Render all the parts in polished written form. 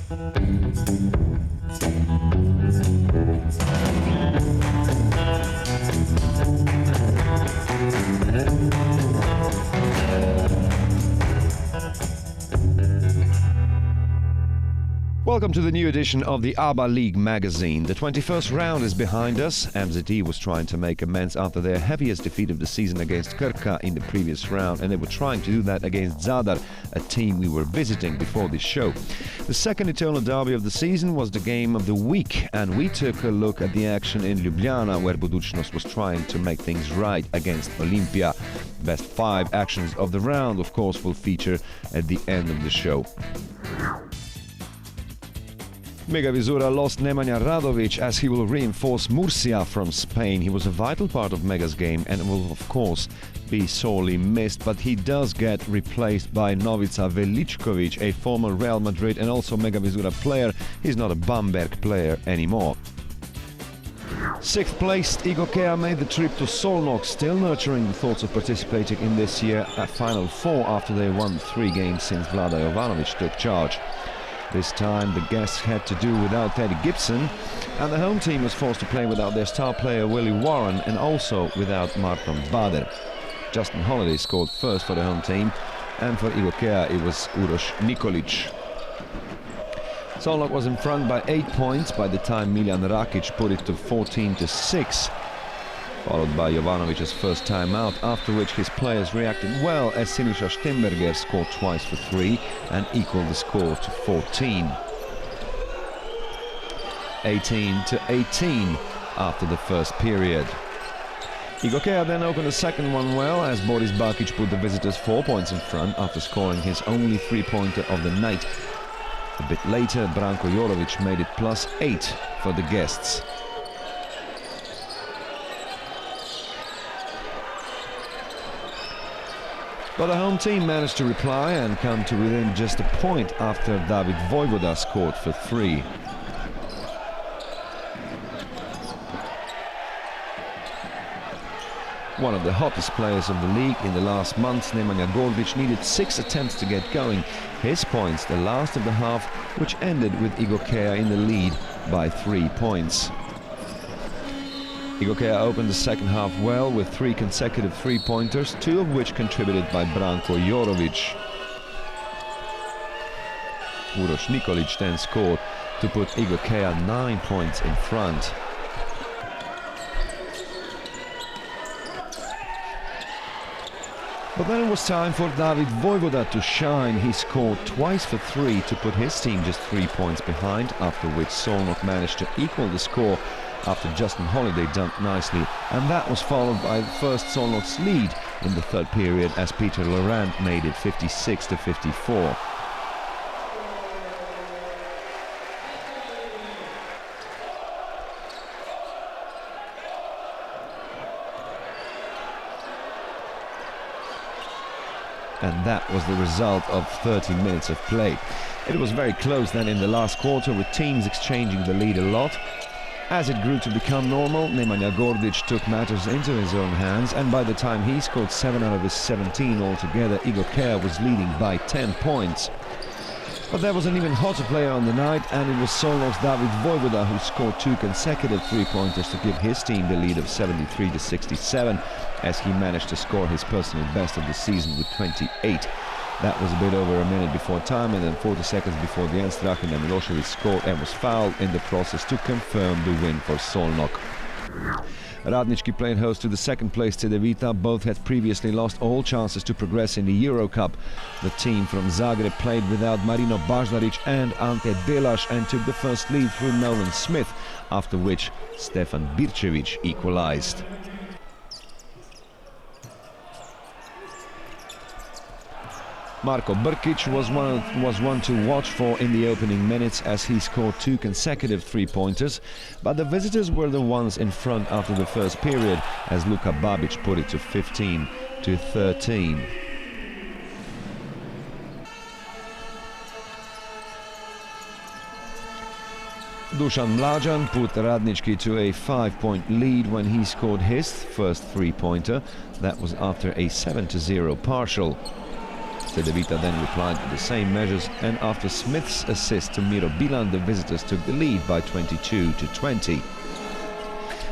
Welcome to the new edition of the ABBA League magazine. The 21st round is behind us. MZD was trying to make amends after their heaviest defeat of the season against Krka in the previous round, and they were trying to do that against Zadar, a team we were visiting before this show. The second eternal derby of the season was the game of the week, and we took a look at the action in Ljubljana, where Budućnost was trying to make things right against Olympia. Best 5 actions of the round, of course, will feature at the end of the show. Mega Vizura lost Nemanja Radovic as he will reinforce Murcia from Spain. He was a vital part of Mega's game and will of course be sorely missed, but he does get replaced by Novica Veličković, a former Real Madrid and also Mega Vizura player. He's not a Bamberg player anymore. 6th placed Igokea made the trip to Solnok, still nurturing the thoughts of participating in this year's Final Four after they won 3 games since Vlada Jovanovic took charge. This time the guests had to do without Teddy Gibson, and the home team was forced to play without their star player Willie Warren and also without Marton Bader. Justin Holiday scored first for the home team, and for Igokea it was Uroš Nikolić. Solnok was in front by 8 points by the time Miljan Rakic put it to 14-6. Followed by Jovanovic's first time out, after which his players reacted well as Siniša Štemberger scored twice for 3 and equaled the score to 14. 18-18 after the first period. Igokea then opened the second one well as Boris Bakic put the visitors 4 points in front after scoring his only 3-pointer of the night. A bit later, Branko Jorovic made it +8 for the guests. But the home team managed to reply and come to within just a point after David Vojvoda scored for 3. One of the hottest players of the league in the last months, Nemanja Gordic, needed 6 attempts to get going. His points, the last of the half, which ended with Igokea in the lead by 3 points. Igokea opened the second half well with 3 consecutive 3-pointers, 2 of which contributed by Branko Jorovic. Uroš Nikolić then scored to put Igokea 9 points in front. But then it was time for David Vojvoda to shine. He scored twice for 3 to put his team just 3 points behind, after which Solnok managed to equal the score after Justin Holiday dunked nicely, and that was followed by the first Solnok's lead in the third period as Peter Laurent made it 56-54. And that was the result of 30 minutes of play. It was very close then in the last quarter, with teams exchanging the lead a lot. As it grew to become normal, Nemanja Gordic took matters into his own hands, and by the time he scored 7 out of his 17 altogether, Igokea was leading by 10 points. But there was an even hotter player on the night, and it was Solnok's David Vojvoda who scored 2 consecutive 3-pointers to give his team the lead of 73-67, as he managed to score his personal best of the season with 28. That was a bit over a minute before time, and then 40 seconds before the end, Strahinja Milošević scored and was fouled in the process to confirm the win for Solnok. Radnički played host to the second place Devita. Both had previously lost all chances to progress in the Euro Cup. The team from Zagreb played without Marino Baždarić and Ante Delaš and took the first lead through Nolan Smith, after which Stefan Birčević equalized. Marko Brkić was one to watch for in the opening minutes as he scored 2 consecutive 3-pointers, but the visitors were the ones in front after the first period as Luka Babic put it to 15-13. Dušan Mlađan put Radnički to a 5-point lead when he scored his first 3-pointer. That was after a 7-0 partial. Devita then replied with the same measures, and after Smith's assist to Miro Bilan, the visitors took the lead by 22-20.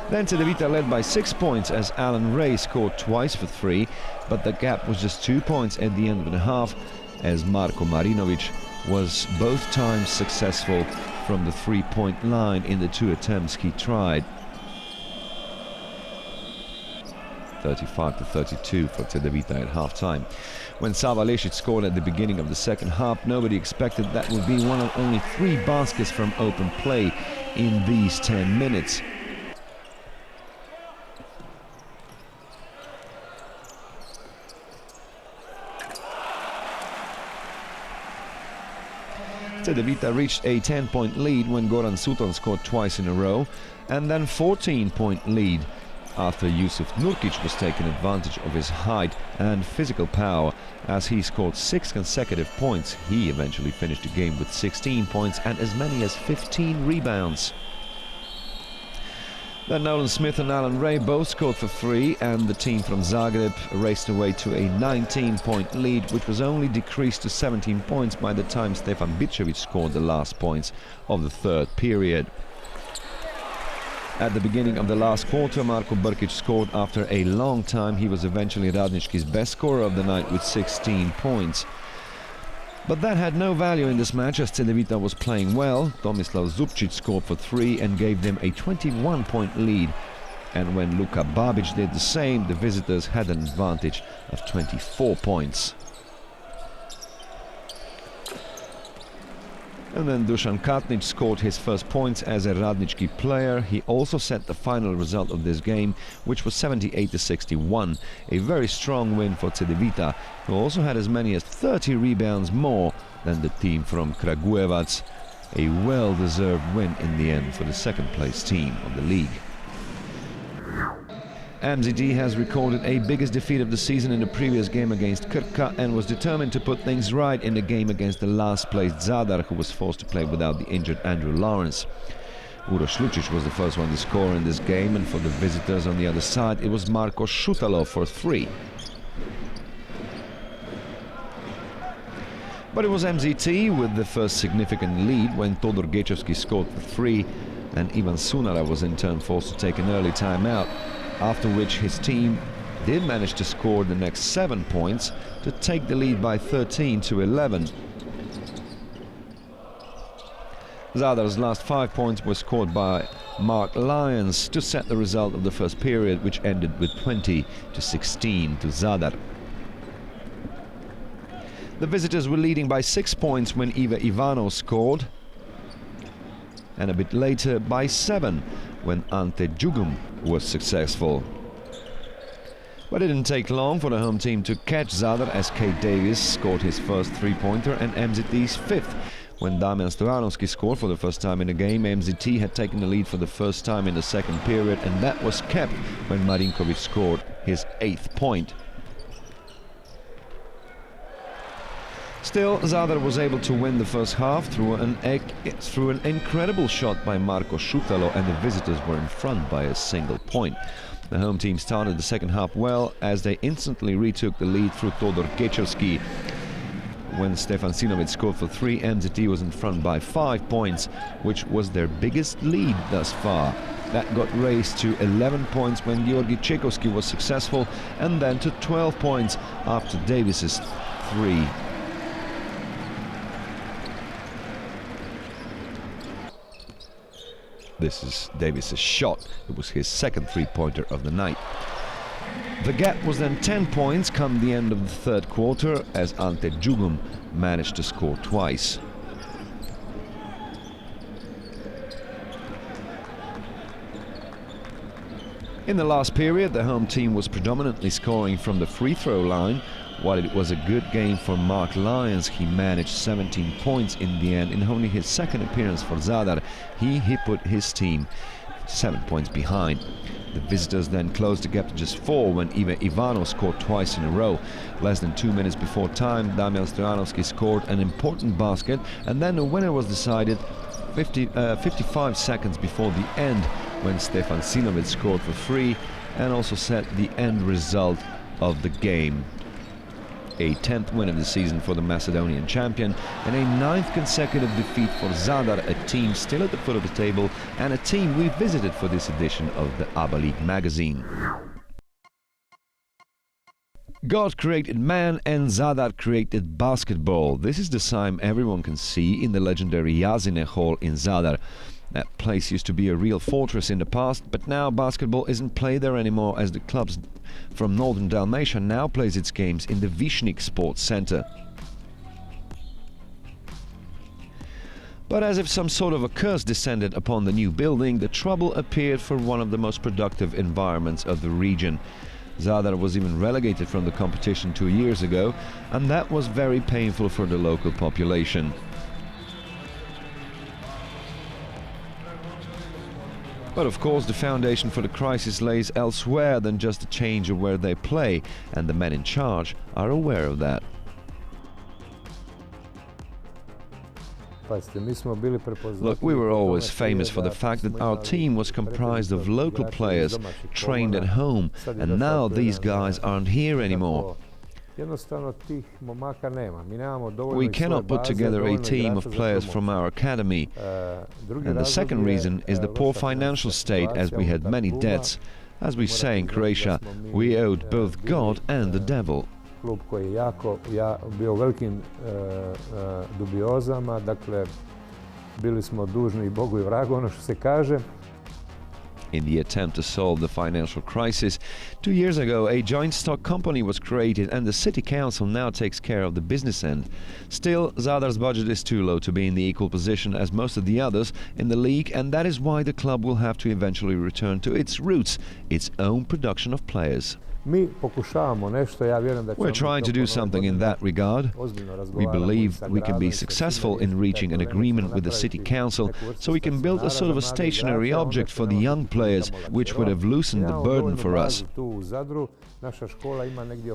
Then Devita led by 6 points as Alan Ray scored twice for 3, but the gap was just 2 points at the end of the half, as Marko Marinovic was both times successful from the 3-point line in the 2 attempts he tried. 35-32 for Devita at half-time. When Sava Lešić scored at the beginning of the second half, nobody expected that would be one of only 3 baskets from open play in these 10 minutes. Devita reached a 10-point lead when Goran Suton scored twice in a row, and then 14-point lead after Jusuf Nurkic was taking advantage of his height and physical power as he scored 6 consecutive points. He eventually finished the game with 16 points and as many as 15 rebounds. Then Nolan Smith and Alan Ray both scored for 3, and the team from Zagreb raced away to a 19-point lead, which was only decreased to 17 points by the time Stefan Bičević scored the last points of the third period. At the beginning of the last quarter, Marko Brkić scored after a long time. He was eventually Radnički's best scorer of the night with 16 points. But that had no value in this match as Devita was playing well. Tomislav Zupčić scored for 3 and gave them a 21-point lead. And when Luka Babić did the same, the visitors had an advantage of 24 points. And then Dusan Katnić scored his first points as a Radnički player. He also set the final result of this game, which was 78-61. A very strong win for Devita, who also had as many as 30 rebounds more than the team from Kragujevac. A well-deserved win in the end for the second-place team of the league. MZD has recorded a biggest defeat of the season in the previous game against Krka and was determined to put things right in the game against the last-placed Zadar, who was forced to play without the injured Andrew Lawrence. Uroš Lučić was the first one to score in this game, and for the visitors on the other side it was Marko Šutalo for 3. But it was MZT with the first significant lead when Todor Gečevski scored for 3, and Ivan Sunara was in turn forced to take an early timeout, after which his team did manage to score the next 7 points to take the lead by 13-11. Zadar's last 5 points were scored by Mark Lyons to set the result of the first period, which ended with 20-16 to Zadar. The visitors were leading by 6 points when Ive Ivano scored, and a bit later by 7 when Ante Djugum was successful. But it didn't take long for the home team to catch Zadar as Kate Davis scored his first 3-pointer and MZT's 5th. When Damian Stojanovski scored for the first time in the game, MZT had taken the lead for the first time in the second period, and that was kept when Marinkovic scored his 8th point. Still, Zadar was able to win the first half through an incredible shot by Marko Šutalo, and the visitors were in front by a single point. The home team started the second half well as they instantly retook the lead through Todor Gečevski. When Stefan Sinovic scored for 3, MZT was in front by 5 points, which was their biggest lead thus far. That got raised to 11 points when Georgi Čekovski was successful, and then to 12 points after Davis's 3. This is Davis's shot. It was his second 3-pointer of the night. The gap was then 10 points come the end of the third quarter as Ante Djugum managed to score twice. In the last period, the home team was predominantly scoring from the free throw line. While it was a good game for Mark Lyons, he managed 17 points in the end. In only his second appearance for Zadar, he put his team 7 points behind. The visitors then closed the gap to just 4 when Ive Ivano scored twice in a row. Less than 2 minutes before time, Damian Stojanovski scored an important basket, and then the winner was decided 55 seconds before the end when Stefan Sinovic scored for 3 and also set the end result of the game. a 10th win of the season for the Macedonian champion and a 9th consecutive defeat for Zadar, a team still at the foot of the table and a team we visited for this edition of the ABBA League magazine. God created man and Zadar created basketball. This is the sign everyone can see in the legendary Jazine Hall in Zadar. That place used to be a real fortress in the past, but now basketball isn't played there anymore, as the clubs from northern Dalmatia now plays its games in the Višnjik Sports Center. But as if some sort of a curse descended upon the new building, the trouble appeared for one of the most productive environments of the region. Zadar was even relegated from the competition 2 years ago, and that was very painful for the local population. But of course the foundation for the crisis lays elsewhere than just a change of where they play, and the men in charge are aware of that. Look, we were always famous for the fact that our team was comprised of local players trained at home, and now these guys aren't here anymore. We cannot put together a team of players from our academy. And the second reason is the poor financial state, as we had many debts. As we say in Croatia, we owed both God and the devil. Klub koji je bio u velikim dubiozama, dakle bili smo dužni i Bogu i vragu, ono što se kaže. In the attempt to solve the financial crisis, 2 years ago a joint stock company was created and the city council now takes care of the business end. Still, Zadar's budget is too low to be in the equal position as most of the others in the league, and that is why the club will have to eventually return to its roots, its own production of players. We're trying to do something in that regard. We believe we can be successful in reaching an agreement with the city council so we can build a sort of a stationary object for the young players, which would have loosened the burden for us.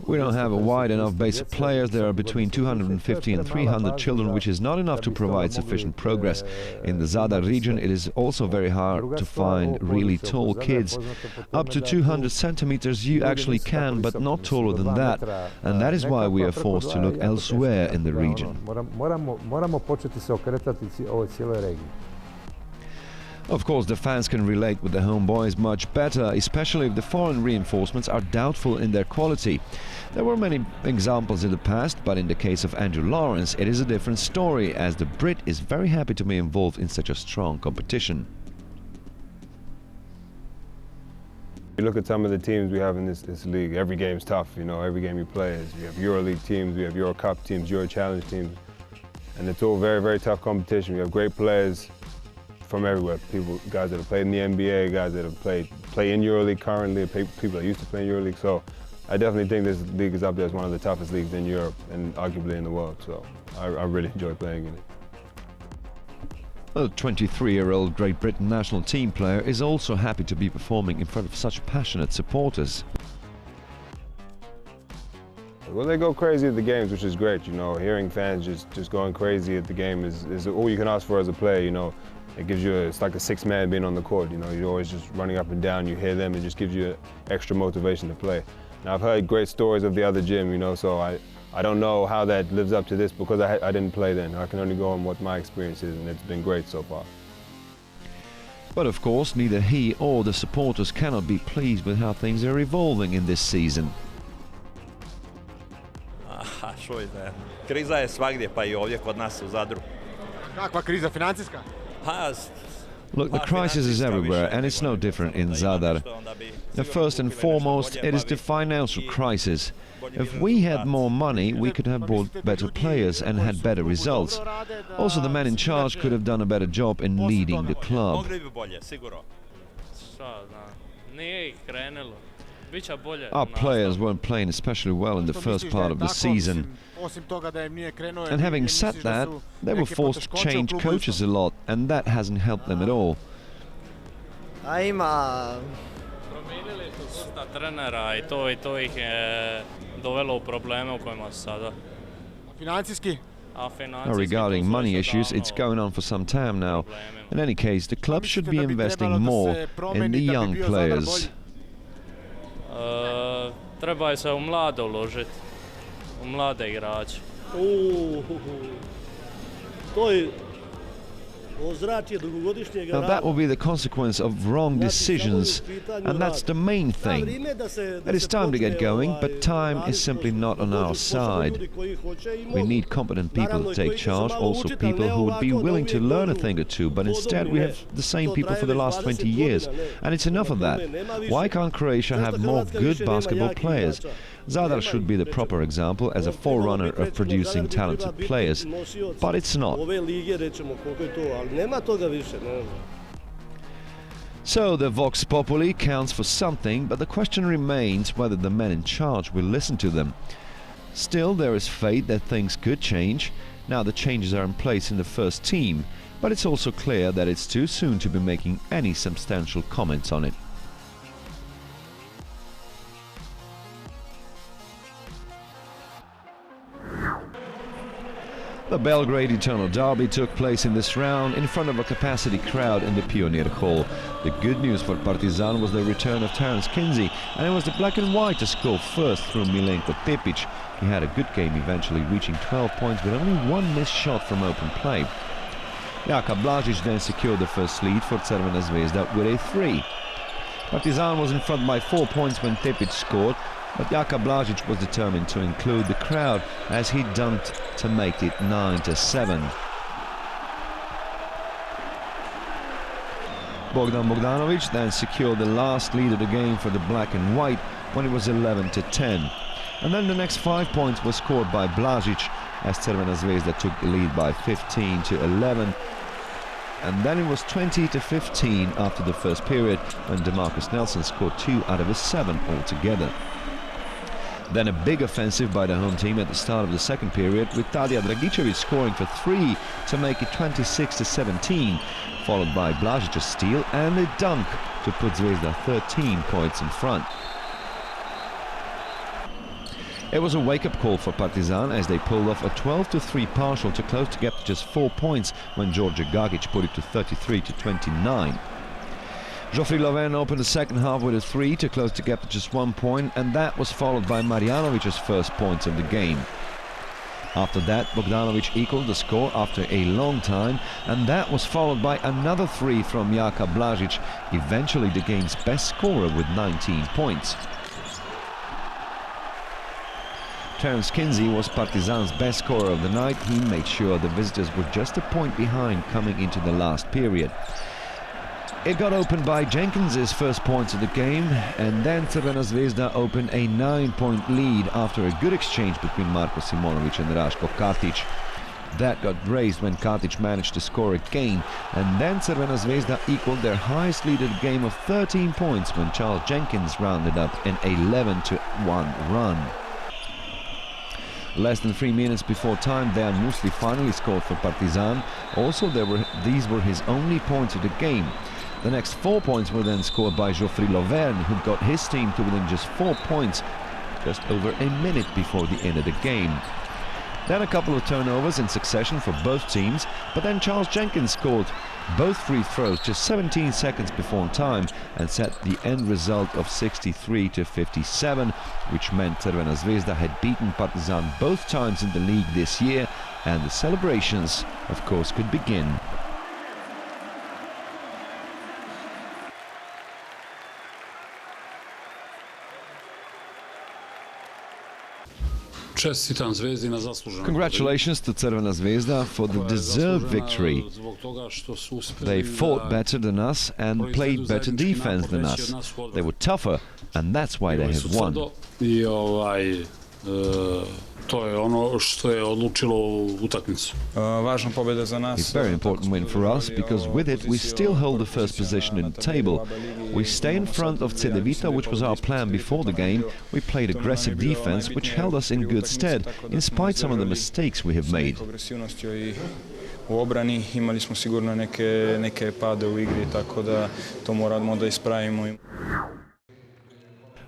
We don't have a wide enough base of players. There are between 250 and 300 children, which is not enough to provide sufficient progress. In the Zadar region it is also very hard to find really tall kids. Up to 200 centimeters you actually can, but not taller than that, and that is why we are forced to look elsewhere in the region. Of course, the fans can relate with the homeboys much better, especially if the foreign reinforcements are doubtful in their quality. There were many examples in the past, but in the case of Andrew Lawrence it is a different story, as the Brit is very happy to be involved in such a strong competition. You look at some of the teams we have in this league, every game's tough, you know, every game you play is, we have EuroLeague teams, we have Euro Cup teams, Euro Challenge teams, and it's all very, very tough competition. We have great players from everywhere, guys that have played in the NBA, guys that have play in EuroLeague currently, people that used to play in EuroLeague, so I definitely think this league is up there as one of the toughest leagues in Europe and arguably in the world, so I really enjoy playing in it. A 23-year-old Great Britain national team player is also happy to be performing in front of such passionate supporters. Well, they go crazy at the games, which is great, you know. Hearing fans just going crazy at the game is all you can ask for as a player, you know. It gives you, it's like a sixth man being on the court, you know. You're always just running up and down, you hear them, it just gives you extra motivation to play. Now, I've heard great stories of the other gym, you know, so I don't know how that lives up to this because I didn't play then. I can only go on what my experience is, and it's been great so far. But of course, neither he or the supporters cannot be pleased with how things are evolving in this season. Što je da? Kriza je svagdje, pa i ovdje kod nas u Zadru. Kakva kriza, financijska? Look, the crisis is everywhere, and it's no different in Zadar. First and foremost, it is the financial crisis. If we had more money, we could have bought better players and had better results. Also, the men in charge could have done a better job in leading the club. Our players weren't playing especially well in the first part of the season. And having said that, they were forced to change coaches a lot, and that hasn't helped them at all. Promijenili su dosta trenera i to ih je dovelo u probleme u kojima su sada. Financijski? Regarding money issues, it's going on for some time now. In any case, the club should be investing more in the young players. Treba se u mlade uložiti. mlade igrače. Now that will be the consequence of wrong decisions, and that's the main thing. It is time to get going, but time is simply not on our side. We need competent people to take charge, also people who would be willing to learn a thing or two, but instead we have the same people for the last 20 years, and it's enough of that. Why can't Croatia have more good basketball players? Zadar should be the proper example as a forerunner of producing talented players, but it's not. So the Vox Populi counts for something, but the question remains whether the men in charge will listen to them. Still, there is faith that things could change. Now the changes are in place in the first team, but it's also clear that it's too soon to be making any substantial comments on it. The Belgrade Eternal Derby took place in this round in front of a capacity crowd in the Pioneer Hall. The good news for Partizan was the return of Terence Kinsey, and it was the black and white to score first through Milenko Tepic. He had a good game, eventually reaching 12 points with only one missed shot from open play. Jaka Blažić then secured the first lead for Crvena Zvezda with a 3. Partizan was in front by 4 points when Tepic scored, but Jaka Blažić was determined to include the crowd as he dunked to make it 9-7. Bogdan Bogdanovic then secured the last lead of the game for the black and white when it was 11-10. And then the next 5 points were scored by Blažić as Crvena Zvezda took the lead by 15-11. And then it was 20-15 after the first period when DeMarcus Nelson scored 2 out of his 7 altogether. Then a big offensive by the home team at the start of the second period, with Tadija Dragicevic scoring for 3 to make it 26-17, followed by Blažić's steal and a dunk to put Zvezda 13 points in front. It was a wake-up call for Partizan as they pulled off a 12-3 partial to close the gap to just 4 points when Đorđe Gagić put it to 33-29. Joffrey Löwen opened the second half with a 3 to close the gap to just 1 point, and that was followed by Marjanovic's first points of the game. After that, Bogdanovic equaled the score after a long time, and that was followed by another 3 from Jaka Blažić, eventually the game's best scorer with 19 points. Terence Kinsey was Partizan's best scorer of the night. He made sure the visitors were just a point behind coming into the last period. It got opened by Jenkins's first points of the game, and then Crvena Zvezda opened a 9-point lead after a good exchange between Marko Simonovic and Raško Katic. That got raised when Katic managed to score again, and then Crvena Zvezda equaled their highest lead of the game of 13 points when Charles Jenkins rounded up an 11-1 run. Less than 3 minutes before time, Dejan Musli finally scored for Partizan. Also, these were his only points of the game. The next 4 points were then scored by Joffrey Löwen, who got his team to within just 4 points just over a minute before the end of the game. Then a couple of turnovers in succession for both teams, but then Charles Jenkins scored both free throws just 17 seconds before time and set the end result of 63-57, which meant Crvena Zvezda had beaten Partizan both times in the league this year, and the celebrations, of course, could begin. Congratulations to Crvena Zvezda for the deserved victory. They fought better than us and played better defense than us. They were tougher, and that's why they have won. It's a very important win for us because with it we still hold the first position in the table. We stay in front of Devita, which was our plan before the game. We played aggressive defense, which held us in good stead, in spite of some of the mistakes we have made. U obrani imali smo sigurno neke pade u igri, tako da to moramo da ispravimo.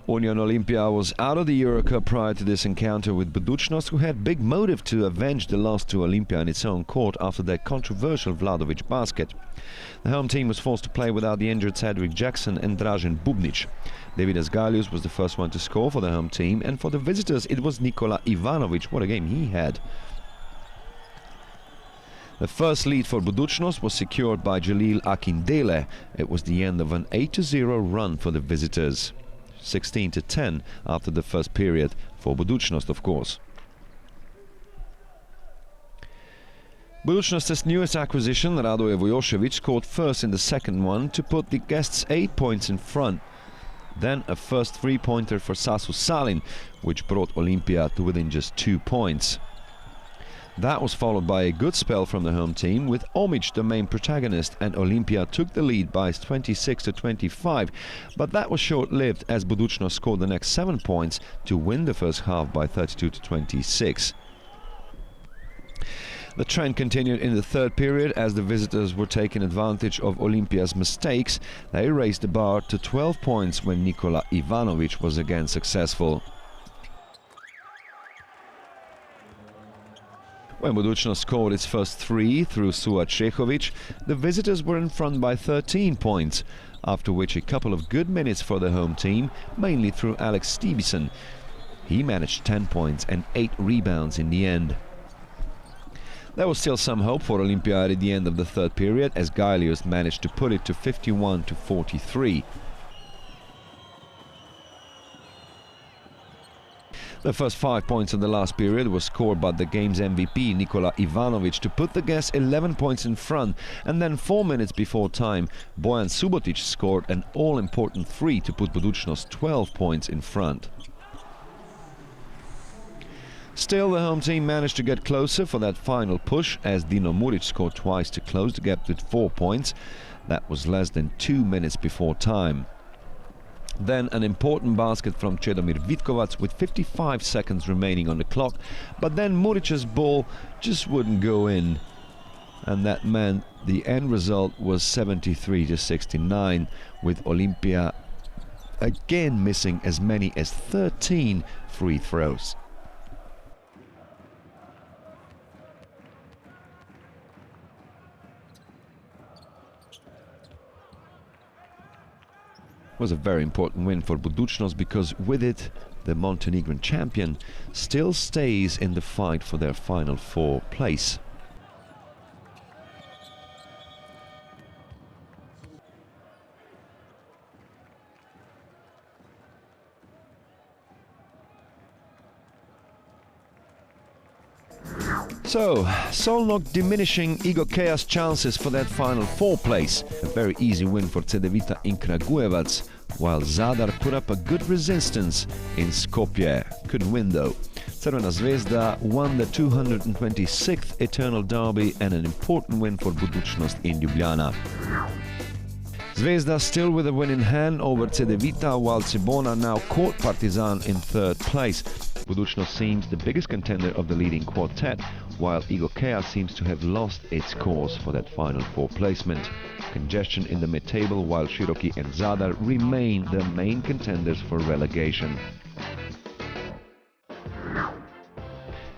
Union Olympia was out of the Eurocup prior to this encounter with Budućnost, who had big motive to avenge the loss to Olympia in its own court after their controversial Vladovic basket. The home team was forced to play without the injured Cedric Jackson and Dražen Bubnic. Devita Galius was the first one to score for the home team, and for the visitors it was Nikola Ivanovic. What a game he had. The first lead for Budućnost was secured by Jalil Akindele. It was the end of an 8-0 run for the visitors. 16-10 after the first period for Budućnost, of course. Budućnost's newest acquisition, Radoje Vujošević, scored first in the second one to put the guests 8 points in front. Then a first three-pointer for Sasu Salin, which brought Olympia to within just 2 points. That was followed by a good spell from the home team, with Omic the main protagonist, and Olympia took the lead by 26-25, but that was short-lived as Budućnost scored the next 7 points to win the first half by 32-26. The trend continued in the third period as the visitors were taking advantage of Olympia's mistakes. They raised the bar to 12 points when Nikola Ivanovic was again successful. When Budućnost scored its first 3 through Suat Šehović, the visitors were in front by 13 points, after which a couple of good minutes for the home team, mainly through Alex Stevison. He managed 10 points and 8 rebounds in the end. There was still some hope for Olympia at the end of the third period, as Gailius managed to put it to 51-43. The first 5 points of the last period was scored by the game's MVP, Nikola Ivanovic, to put the guests 11 points in front, and then 4 minutes before time, Bojan Subotic scored an all-important 3 to put Budućnost 12 points in front. Still, the home team managed to get closer for that final push, as Dino Muric scored twice to close the gap with 4 points. That was less than 2 minutes before time. Then an important basket from Čedomir Vitkovac with 55 seconds remaining on the clock, but then Muric's ball just wouldn't go in, and that meant the end result was 73-69, with Olympia again missing as many as 13 free throws. Was a very important win for Budućnost, because with it the Montenegrin champion still stays in the fight for their final 4 place. So, Solnok diminishing Igokea's chances for that final 4 place. A very easy win for Devita in Kragujevac, while Zadar put up a good resistance in Skopje. Couldn't win though. Crvena Zvezda won the 226th Eternal Derby, and an important win for Budućnost in Ljubljana. Zvezda still with a win in hand over Cedevita, while Cibona now caught Partizan in 3rd place. Budućnost seems the biggest contender of the leading quartet, while Igokea seems to have lost its course for that final 4 placement. Congestion in the mid-table, while Široki and Zadar remain the main contenders for relegation.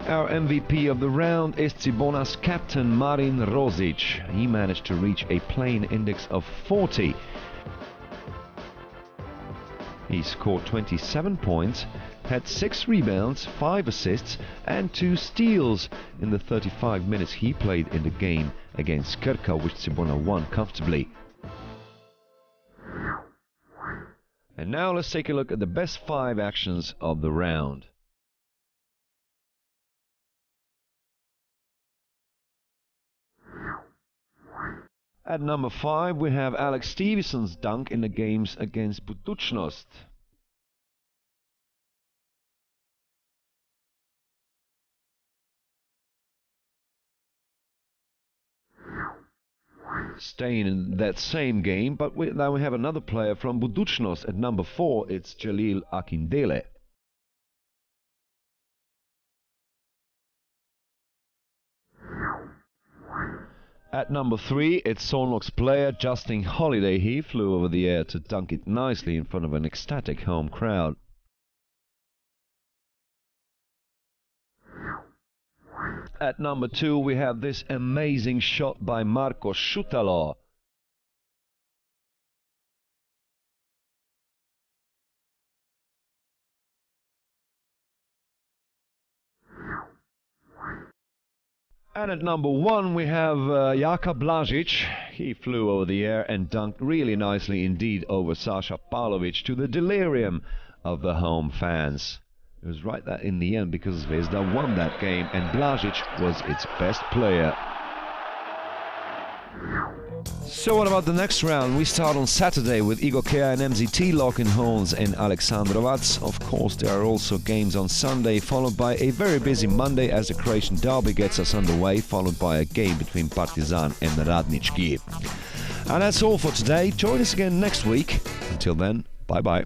Our MVP of the round is Cibona's captain Marin Rozic. He managed to reach a playing index of 40. He scored 27 points, had 6 rebounds, 5 assists and 2 steals in the 35 minutes he played in the game against Krka, which Cibona won comfortably. And now let's take a look at the best 5 actions of the round. At number 5 we have Alex Stevenson's dunk in the games against Budućnost. Staying in that same game, but now we have another player from Budućnost. At number 4 it's Jalil Akindele. At number 3, it's Solnok's player Justin Holiday. He flew over the air to dunk it nicely in front of an ecstatic home crowd. At number 2, we have this amazing shot by Marko Šutalo. And at number 1 we have Jaka Blažić. He flew over the air and dunked really nicely indeed over Sasha Pavlovic, to the delirium of the home fans. It was right that in the end, because Zvezda won that game and Blažić was its best player. So what about the next round? We start on Saturday with Igor Kea and MZT Lokenholz and Aleksandrovac. Of course, there are also games on Sunday, followed by a very busy Monday as the Croatian derby gets us underway, followed by a game between Partizan and Radnički. And that's all for today. Join us again next week. Until then, bye-bye.